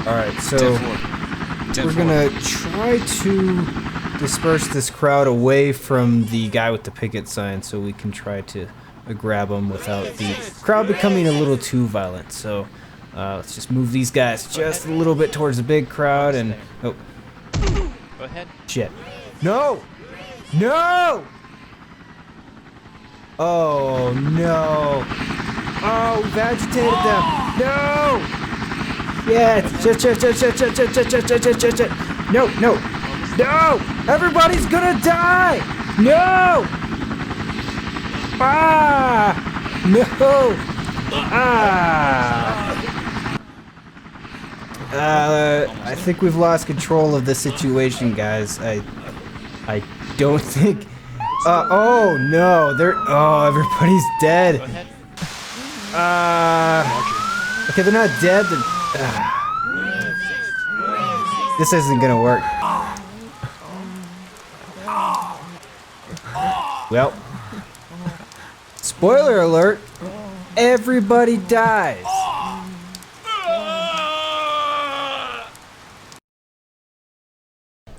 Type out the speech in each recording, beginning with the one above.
Alright, so we're gonna try to disperse this crowd away from the guy with the picket sign so we can try to grab him without the crowd becoming a little too violent. So let's just move these guys just a little bit towards the big crowd and... Oh. Go ahead. Shit. No! No! Oh, no. Oh, we've agitated them. No! Yeah, shit. No. No! Everybody's gonna die! No! Ah! No! Ah! I think we've lost control of the situation, guys. I don't think... oh, no. Everybody's dead. Okay, they're not dead. This isn't gonna work. Well, spoiler alert, everybody dies.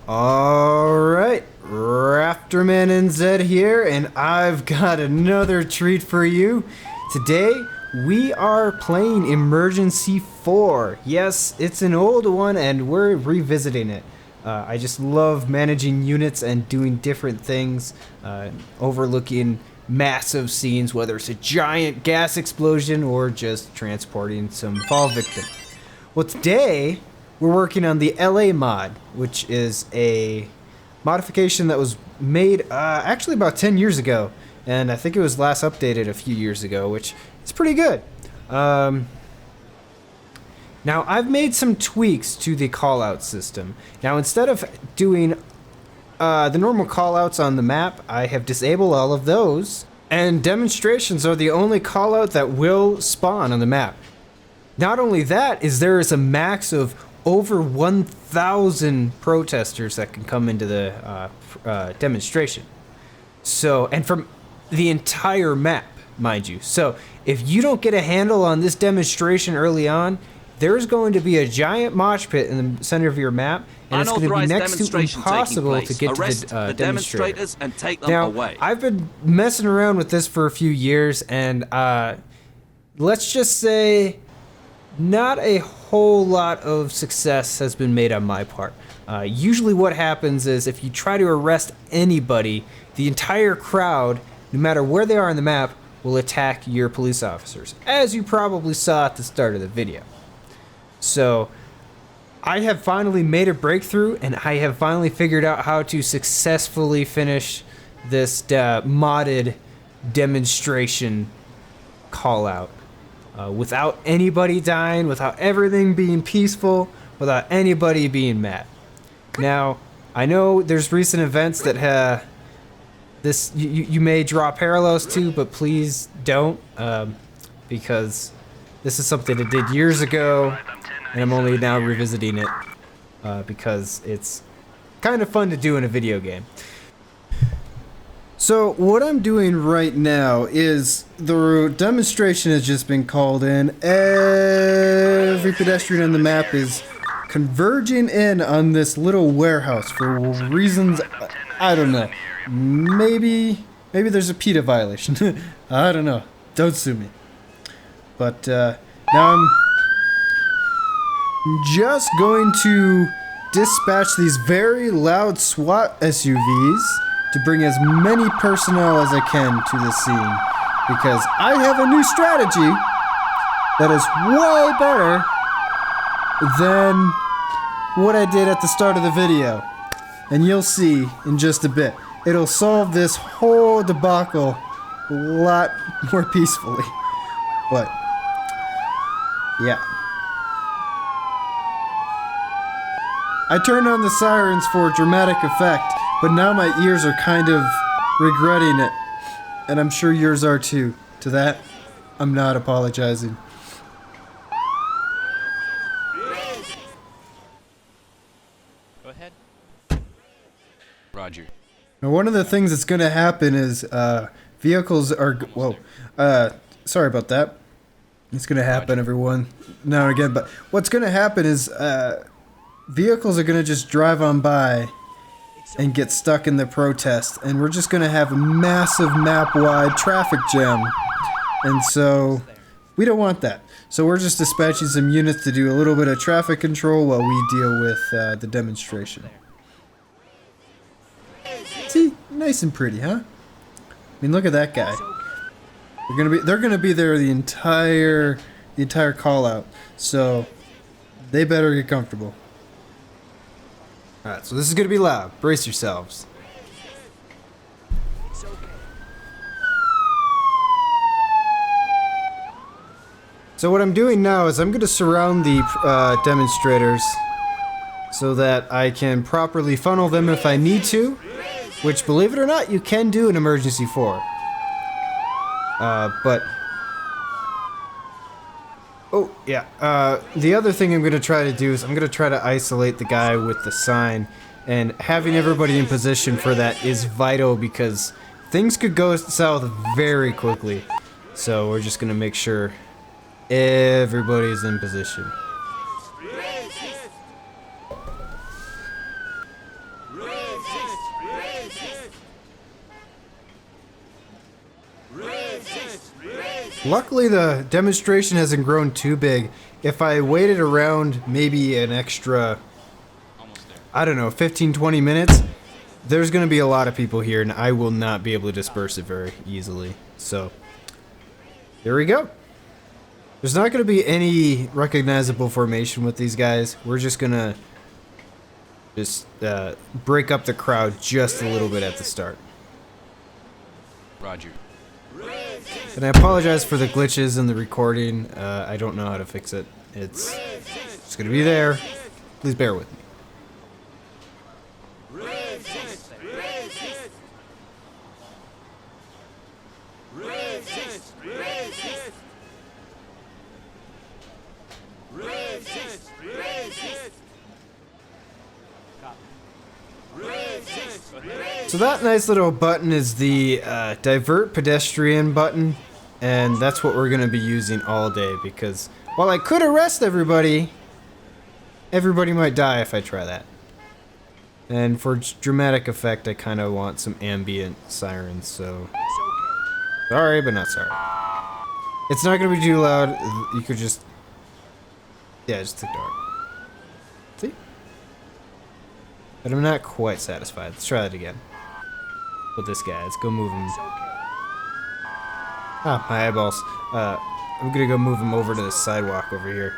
Alright, Rafterman and Zed here, and I've got another treat for you. Today, we are playing Emergency 4. Yes, it's an old one, and we're revisiting it. I just love managing units and doing different things, overlooking massive scenes, whether it's a giant gas explosion or just transporting some fall victim. Well, today, we're working on the LA mod, which is a modification that was made actually about 10 years ago, and I think it was last updated a few years ago, which is pretty good. Now, I've made some tweaks to the callout system. Now, instead of doing the normal callouts on the map, I have disabled all of those, and demonstrations are the only callout that will spawn on the map. Not only that, there is a max of over 1,000 protesters that can come into the demonstration. So, and from the entire map, mind you. So, if you don't get a handle on this demonstration early on, there's going to be a giant mosh pit in the center of your map, and it's going to be next to impossible to get to the demonstrators and take them now, away. I've been messing around with this for a few years, and let's just say not a whole lot of success has been made on my part. Usually what happens is if you try to arrest anybody, the entire crowd, no matter where they are on the map, will attack your police officers, as you probably saw at the start of the video. So, I have finally made a breakthrough, and I have finally figured out how to successfully finish this modded demonstration call-out. Without anybody dying, without everything being peaceful, without anybody being mad. Now, I know there's recent events that you may draw parallels to, but please don't, because this is something I did years ago, and I'm only now revisiting it because it's kind of fun to do in a video game. So what I'm doing right now is the demonstration has just been called in. Every pedestrian on the map is converging in on this little warehouse for reasons I don't know. Maybe there's a PETA violation. I don't know. Don't sue me. But now I'm just going to dispatch these very loud SWAT SUVs to bring as many personnel as I can to the scene, because I have a new strategy that is way better than what I did at the start of the video, and you'll see in just a bit. It'll solve this whole debacle a lot more peacefully, but yeah. I turned on the sirens for dramatic effect, but now my ears are kind of regretting it, and I'm sure yours are too. To that, I'm not apologizing. Go ahead. Roger. Now, one of the things that's going to happen is vehicles are... Whoa. Sorry about that. It's gonna happen, everyone. Now and again, but what's gonna happen is vehicles are gonna just drive on by and get stuck in the protest, and we're just gonna have a massive map-wide traffic jam. And so we don't want that. So we're just dispatching some units to do a little bit of traffic control while we deal with the demonstration. See, nice and pretty, huh? I mean, look at that guy. They're gonna be there the entire call out. So they better get comfortable. All right, so this is gonna be loud. Brace yourselves. So what I'm doing now is I'm gonna surround the demonstrators so that I can properly funnel them if I need to, which, believe it or not, you can do in emergency 4. Oh, yeah. The other thing I'm going to try to do is I'm going to try to isolate the guy with the sign, and having everybody in position for that is vital because things could go south very quickly. So we're just going to make sure everybody's in position. Luckily, the demonstration hasn't grown too big. If I waited around maybe an extra, I don't know, 15-20 minutes, there's going to be a lot of people here, and I will not be able to disperse it very easily. So, there we go. There's not going to be any recognizable formation with these guys. We're just going to break up the crowd just a little bit at the start. Roger. And I apologize for the glitches in the recording. I don't know how to fix it. It's gonna be there. Please bear with me. So that nice little button is the divert pedestrian button, and that's what we're going to be using all day because while I could arrest everybody, everybody might die if I try that. And for dramatic effect, I kind of want some ambient sirens, so sorry, but not sorry. It's not going to be too loud. You could just, yeah, just ignore it. See? But I'm not quite satisfied. Let's try that again. With this guy, let's go move him. Ah, my eyeballs. I'm gonna go move him over to the sidewalk over here.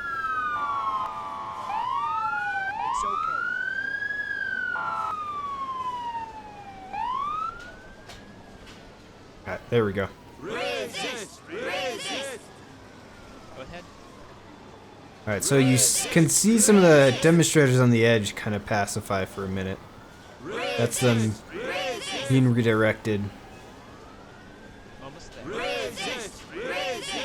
Alright, there we go. Go ahead. Alright, so you can see some of the demonstrators on the edge kind of pacify for a minute. That's them being redirected. Almost there.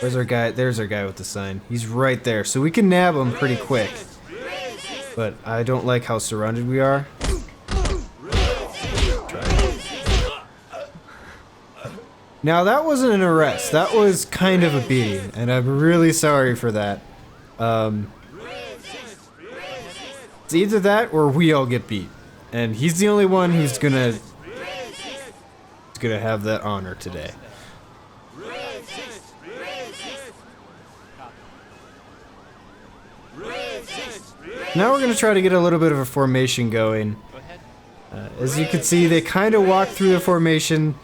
Where's our guy? There's our guy with the sign. He's right there, so we can nab him pretty quick. But I don't like how surrounded we are. Now that wasn't an arrest. That was kind of a beating, and I'm really sorry for that. It's either that or we all get beat, and he's the only one who's gonna have that honor today. Now we're gonna try to get a little bit of a formation going. As you can see, they kind of walk through the formation,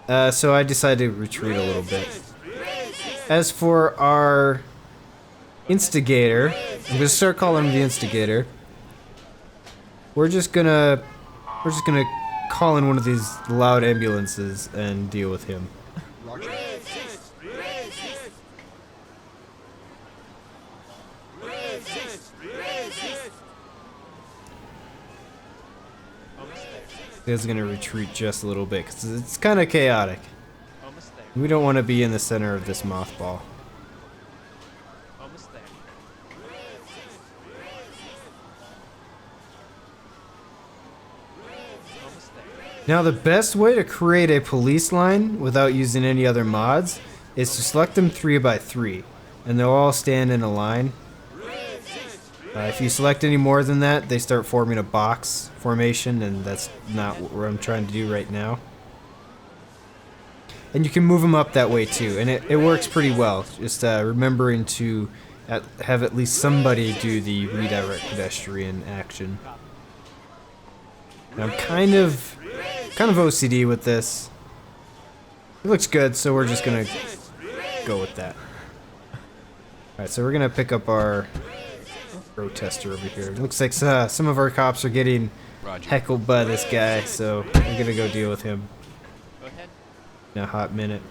so I decided to retreat a little bit. As for our instigator, I'm gonna start calling him the instigator. We're just gonna call in one of these loud ambulances and deal with him. He's gonna retreat just a little bit because it's kind of chaotic. We don't want to be in the center of this mothball. Now the best way to create a police line without using any other mods is to select them 3x3. and they'll all stand in a line. If you select any more than that, they start forming a box formation, and that's not what I'm trying to do right now. And you can move them up that way too, and it works pretty well. Just remembering to have at least somebody do the redirect pedestrian action. And I'm kind of OCD with this. It looks good, so we're just gonna go with that. Alright, so we're gonna pick up our protester over here. It looks like some of our cops are getting heckled by this guy, so we're gonna go deal with him in a hot minute.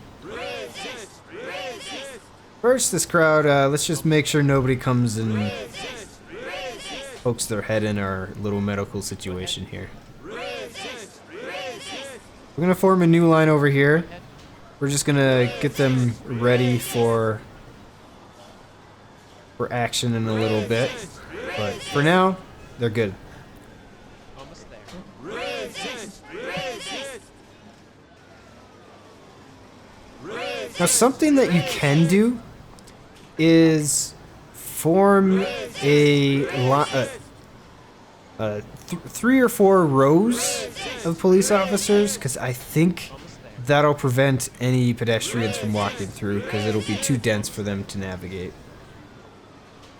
First, this crowd, let's just make sure nobody comes and pokes their head in our little medical situation here. We're gonna form a new line over here. We're just gonna get them ready for action in a little bit, but for now, they're good. Almost there. Now, something that you can do is form three or four rows of police officers, because I think that'll prevent any pedestrians from walking through, because it'll be too dense for them to navigate.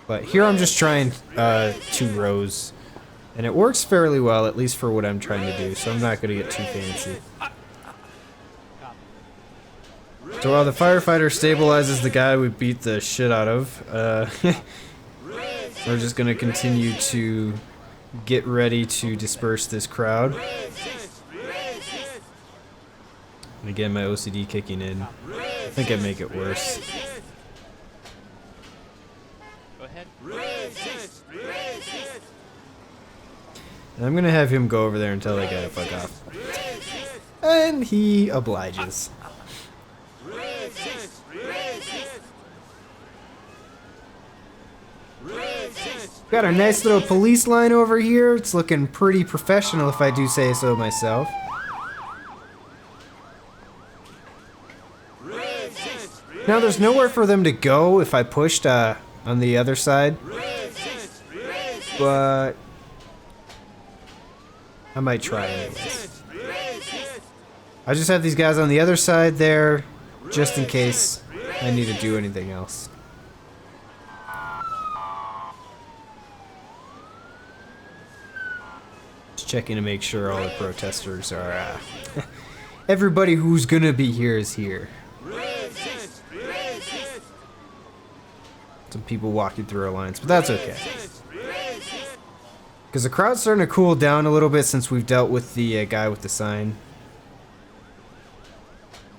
But here I'm just trying 2 rows, and it works fairly well, at least for what I'm trying to do, so I'm not going to get too fancy. So while the firefighter stabilizes the guy we beat the shit out of, we're just going to continue to get ready to disperse this crowd. And again, my OCD kicking in. I think I'd make it worse. Go ahead. And I'm gonna have him go over there and tell that guy to fuck off. And he obliges. Got our nice little police line over here. It's looking pretty professional, if I do say so myself. Now there's nowhere for them to go if I pushed on the other side, but I might try anyways. I just have these guys on the other side there, just in case I need to do anything else. Just checking to make sure all the protesters are, everybody who's gonna be here is here. Some people walking through our lines, but that's okay. Because the crowd's starting to cool down a little bit since we've dealt with the guy with the sign.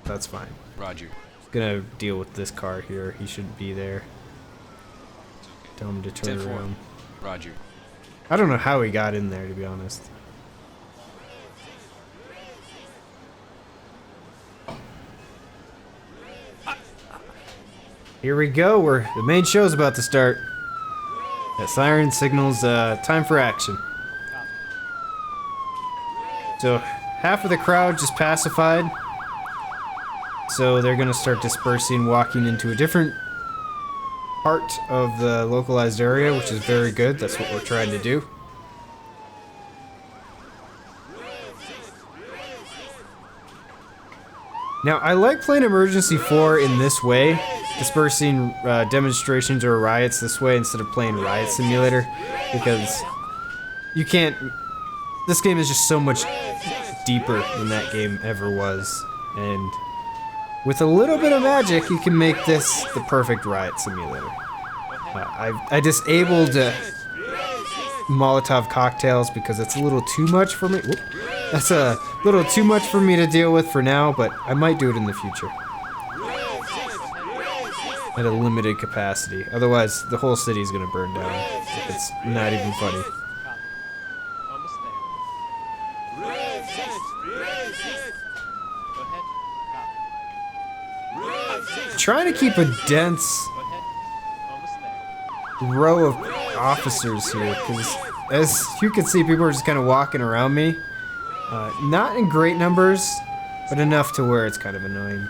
That's fine. Roger. Just gonna deal with this car here. He shouldn't be there. Tell him to turn 10-4. around. Roger. I don't know how he got in there, to be honest. Here we go. The main show's about to start. That siren signals time for action. So half of the crowd just pacified. So they're gonna start dispersing, walking into a different part of the localized area, which is very good. That's what we're trying to do. Now, I like playing Emergency 4 in this way, dispersing demonstrations or riots this way instead of playing Riot Simulator, because you can't... This game is just so much deeper than that game ever was, and with a little bit of magic, you can make this the perfect Riot Simulator. I disabled Molotov cocktails because it's a little too much for me. Whoop. That's a little too much for me to deal with for now, but I might do it in the future. At a limited capacity. Otherwise, the whole city is going to burn down. It's not even funny. Almost there. Go ahead. Trying to keep a dense Go ahead. Almost there. row of officers here, because as you can see, people are just kind of walking around me. Not in great numbers, but enough to where it's kind of annoying.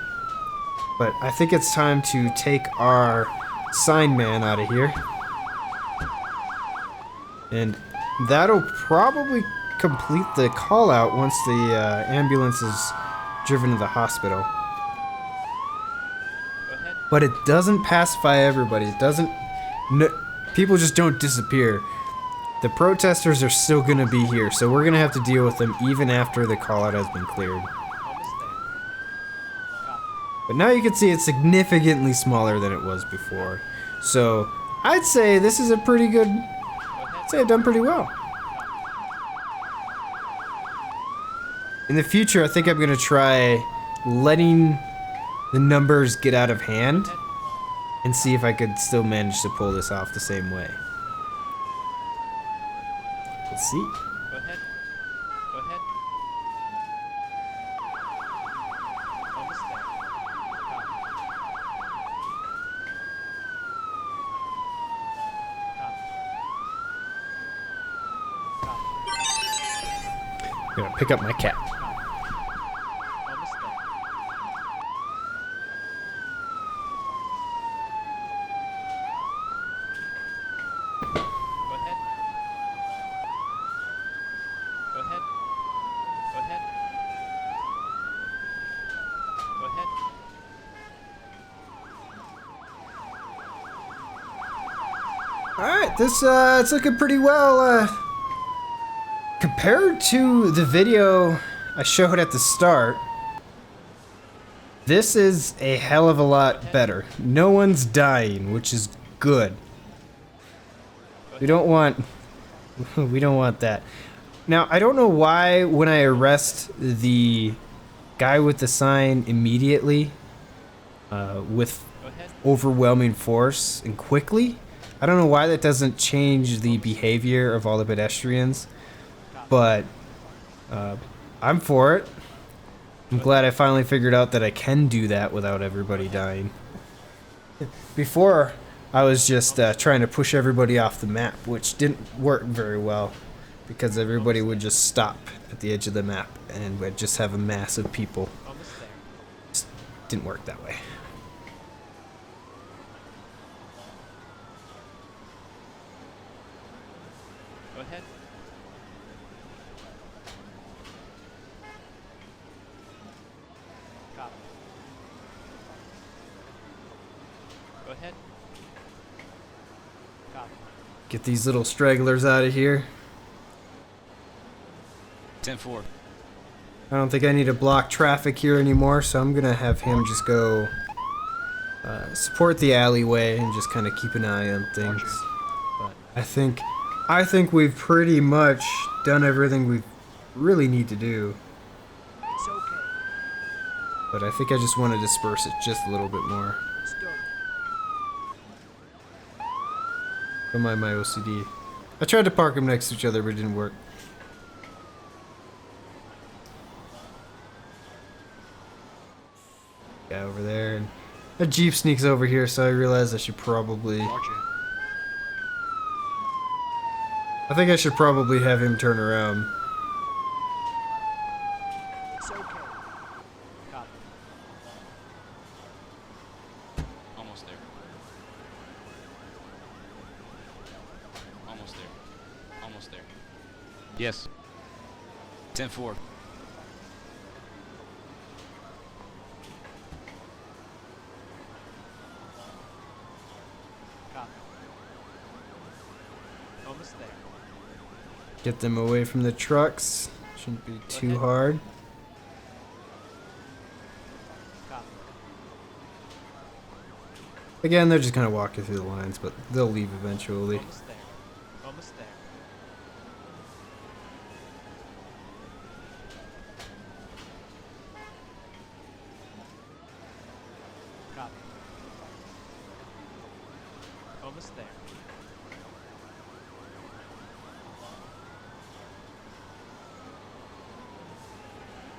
But I think it's time to take our sign man out of here. And that'll probably complete the call out once the ambulance is driven to the hospital. Go ahead. But it doesn't pacify everybody. It doesn't. No, people just don't disappear. The protesters are still gonna be here, so we're gonna have to deal with them even after the call out has been cleared. Almost there. Copy. But now you can see it's significantly smaller than it was before. So I'd say this is a pretty good. Go ahead. I'd say I've done pretty well. In the future, I think I'm gonna try letting the numbers get out of hand and see if I could still manage to pull this off the same way. Let's see. Go ahead. Go ahead. Almost there. Copy. Copy. I'm gonna pick up my cat. Almost there. Go ahead. Go ahead. Go ahead. Go ahead. Alright, this it's looking pretty well. Compared to the video I showed at the start, this is a hell of a lot better. No one's dying, which is good. We don't want that. Now, I don't know why when I arrest the guy with the sign immediately with Go ahead. overwhelming force and quickly, I don't know why that doesn't change the behavior of all the pedestrians, but I'm for it. I'm glad I finally figured out that I can do that without everybody dying. Before, I was just trying to push everybody off the map, which didn't work very well because everybody would just stop at the edge of the map and we'd just have a mass of people. Almost there. Just didn't work that way. Go ahead. Copy. Go ahead. Copy. Get these little stragglers out of here. 10-4. I don't think I need to block traffic here anymore, so I'm gonna have him just go support the alleyway and just kind of keep an eye on things. But I think we've pretty much done everything we really need to do. It's okay. But I think I just want to disperse it just a little bit more. It's done. Don't mind my OCD. I tried to park them next to each other, but it didn't work. Yeah, over there, and a Jeep sneaks over here, so I realized I should probably. I think I should probably have him turn around. It's okay. Copy. Almost there. Almost there. Almost there. Yes. 10-4. Copy. Almost there. Get them away from the trucks. Shouldn't be too hard. Copy. Again, they're just kind of walking through the lines, but they'll leave eventually. Almost there. Almost there. Copy. Almost there.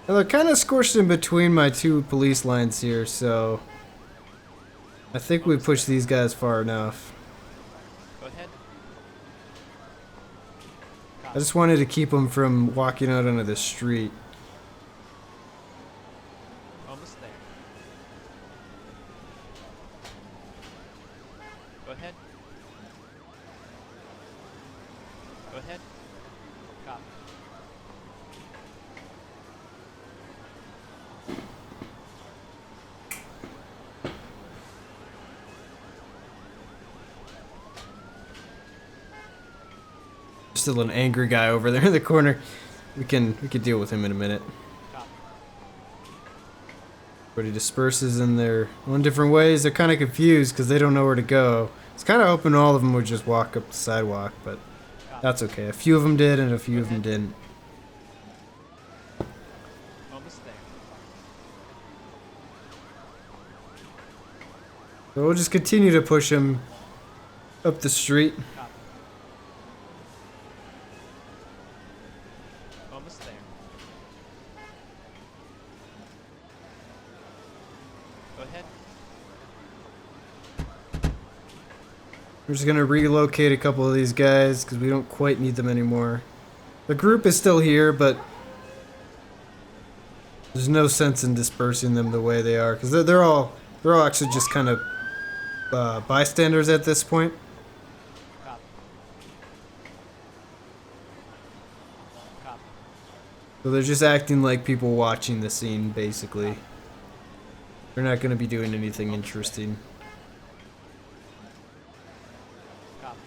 Now they're kind of squished in between my two police lines here, so I think we pushed these guys far enough. Go ahead. I just wanted to keep them from walking out onto the street. Almost there. ahead. Copy. Still an angry guy over there in the corner. We can deal with him in a minute. Copy. Everybody disperses in their own different ways. They're kind of confused because they don't know where to go. It's kind of hoping all of them would just walk up the sidewalk, but that's okay. A few of them did, and a few of them didn't. Almost there. So we'll just continue to push them up the street. Copy. Almost there. Go ahead. We're just gonna relocate a couple of these guys because we don't quite need them anymore. The group is still here, but there's no sense in dispersing them the way they are because they're all actually just kind of bystanders at this point. Copy. Copy. So they're just acting like people watching the scene, basically. They're not gonna be doing anything interesting. Copy.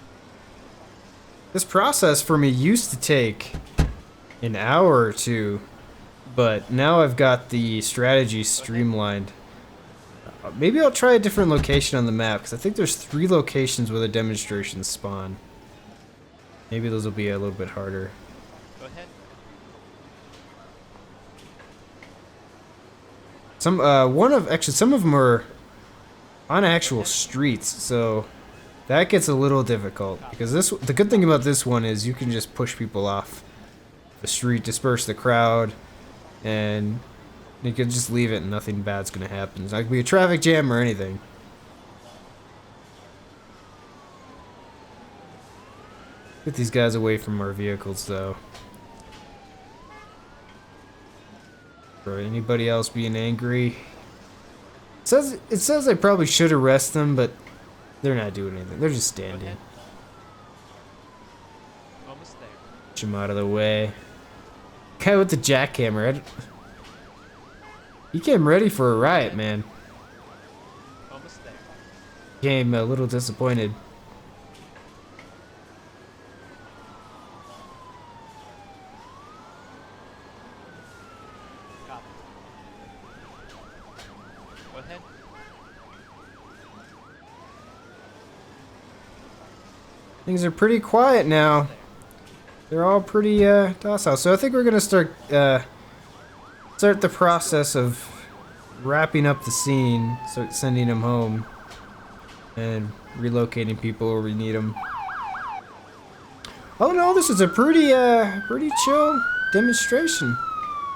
This process for me used to take an hour or two, but now I've got the strategy streamlined. Maybe I'll try a different location on the map, because I think there's 3 locations where the demonstrations spawn. Maybe those will be a little bit harder. Go ahead. Some of them are on actual streets, so that gets a little difficult. Because the good thing about this one is you can just push people off the street, disperse the crowd, and you can just leave it and nothing bad's gonna happen. It's not gonna be a traffic jam or anything. Get these guys away from our vehicles, though. For anybody else being angry, it says I probably should arrest them, but they're not doing anything. They're just standing. Almost there. Push them out of the way. Guy with the jackhammer. He came ready for a riot, man. Almost there. Came a little disappointed. Copy. Go ahead. Things are pretty quiet now. They're all pretty docile. So I think we're gonna start the process of wrapping up the scene, start sending them home, and relocating people where we need them. Oh no, this is a pretty chill demonstration.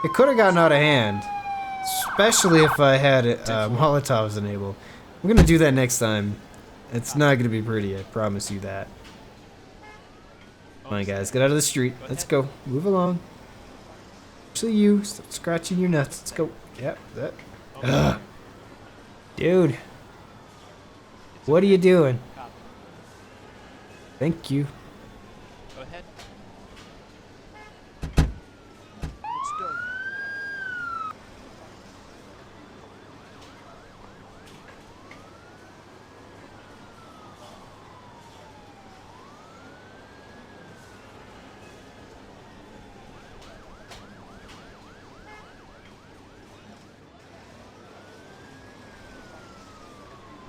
It could have gotten out of hand, especially if I had Molotovs enabled. I'm gonna do that next time. It's not gonna be pretty, I promise you that. Come on, guys, get out of the street. Let's go. Move along. Actually, you stop scratching your nuts. Let's go. Yep, that. Ugh. Dude, what are you doing? Copy. Thank you. Go ahead. It's done.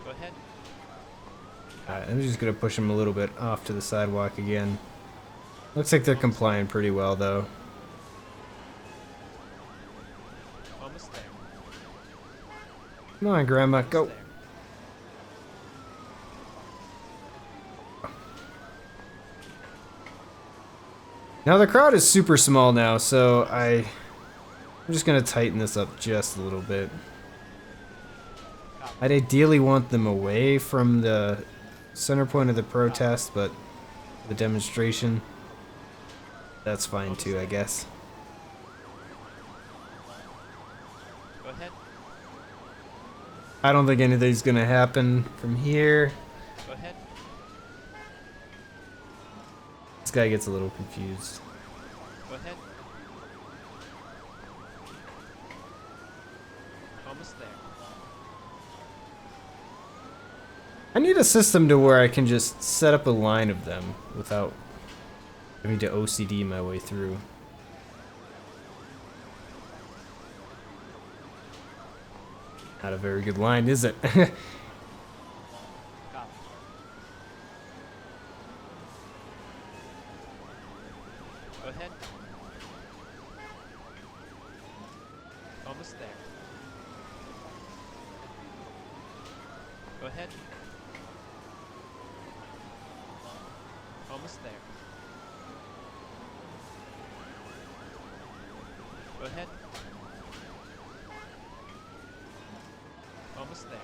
Go ahead. Alright, I'm just gonna push them a little bit off to the sidewalk again. Looks like they're complying pretty well, though. Almost there. Come on, Grandma, go. Almost there. Now the crowd is super small now, so I'm just gonna tighten this up just a little bit. I'd ideally want them away from the center point of the protest, but the demonstration, that's fine too, I guess. Go ahead. I don't think anything's gonna happen from here. Go ahead. This guy gets a little confused. Go ahead. Almost there. I need a system to where I can just set up a line of them without having to OCD my way through. Not a very good line, is it? Copy. Go ahead. Almost there. Go ahead. Almost there. Go ahead. Almost there.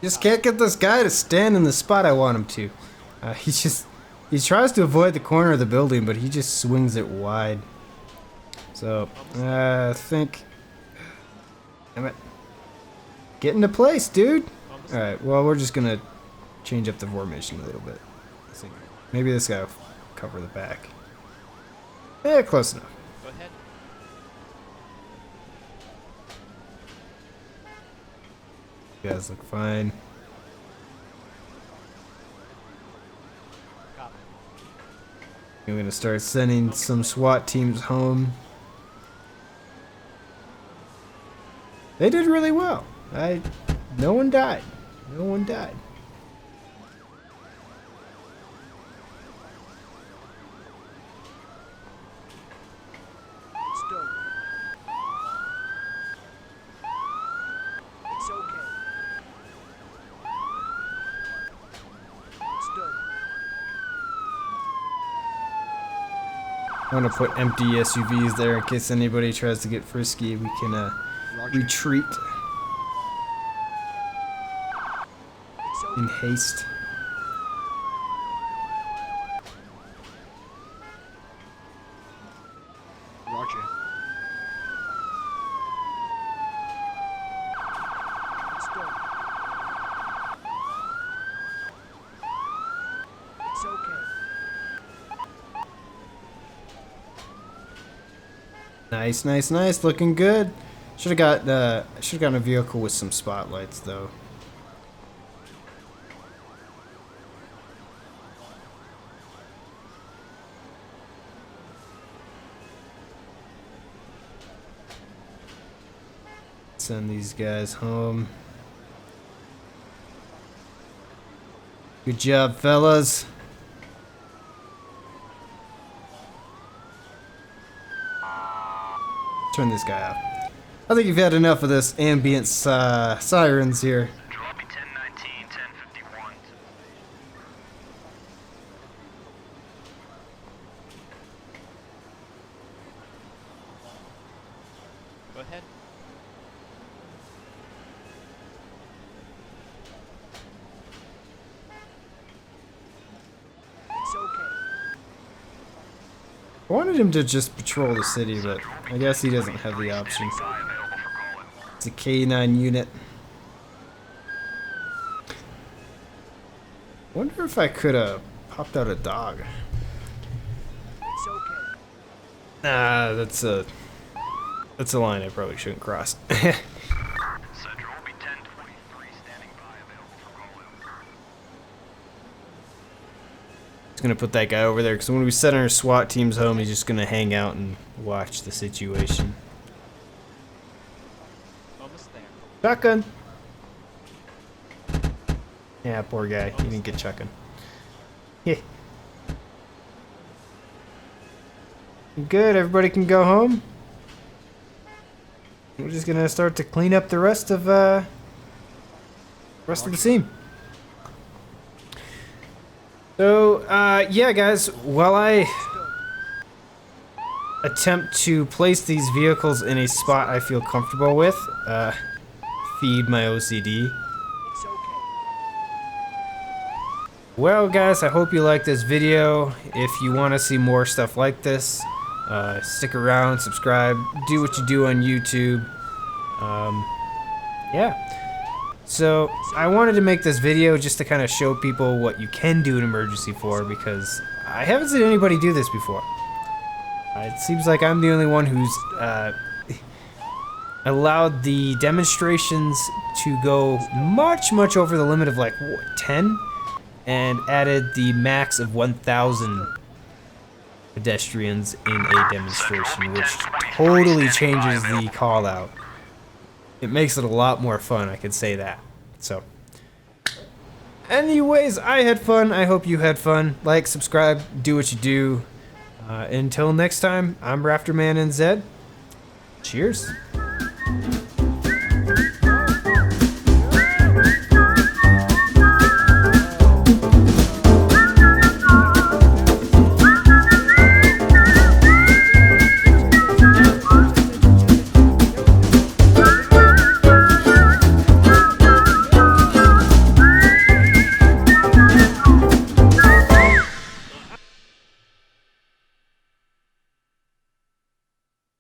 Just can't get this guy to stand in the spot I want him to. He tries to avoid the corner of the building, but he just swings it wide. So, I think... Damn it. Get into place, dude! Alright, well, we're just gonna change up the formation a little bit. Let's see. Maybe this guy will cover the back. Yeah, close enough. Go ahead. You guys look fine. Copy. I'm gonna start sending some SWAT teams home. They did really well. No one died. No one died. It's done. It's okay. It's done. I want to put empty SUVs there in case anybody tries to get frisky. We can retreat It's okay. in haste. Roger. It's done. It's okay. Nice, nice, nice. Looking good. Should have gotten a vehicle with some spotlights though. Send these guys home. Good job, fellas. Turn this guy off. I think you've had enough of this ambient sirens here. Copy 1019, 1051. Go ahead. It's okay. I wanted him to just patrol the city, but I guess he doesn't have the option. It's a K9 unit. Wonder if I could have popped out a dog. It's okay. Nah, that's a line I probably shouldn't cross. Central will be 1023, standing by, available for call-out. Just gonna put that guy over there because when we send our SWAT teams home, he's just gonna hang out and watch the situation. Almost there. Shotgun. Yeah, poor guy. He didn't get shotgun. Yeah. Good. Everybody can go home. We're just gonna start to clean up the rest of the scene. So, yeah, guys. While I attempt to place these vehicles in a spot I feel comfortable with, feed my OCD. It's okay. Well, guys, I hope you liked this video. If you want to see more stuff like this, stick around, subscribe, do what you do on YouTube. Yeah. So I wanted to make this video just to kind of show people what you can do in emergency 4 because I haven't seen anybody do this before. It seems like I'm the only one who's allowed the demonstrations to go much over the limit of like 10 and added the max of 1,000 pedestrians in a demonstration, which totally changes the call out. It makes it a lot more fun, I could say that. So anyways, I had fun. I hope you had fun. Like, subscribe, do what you do. Until next time, I'm Rafterman and Zed. Cheers.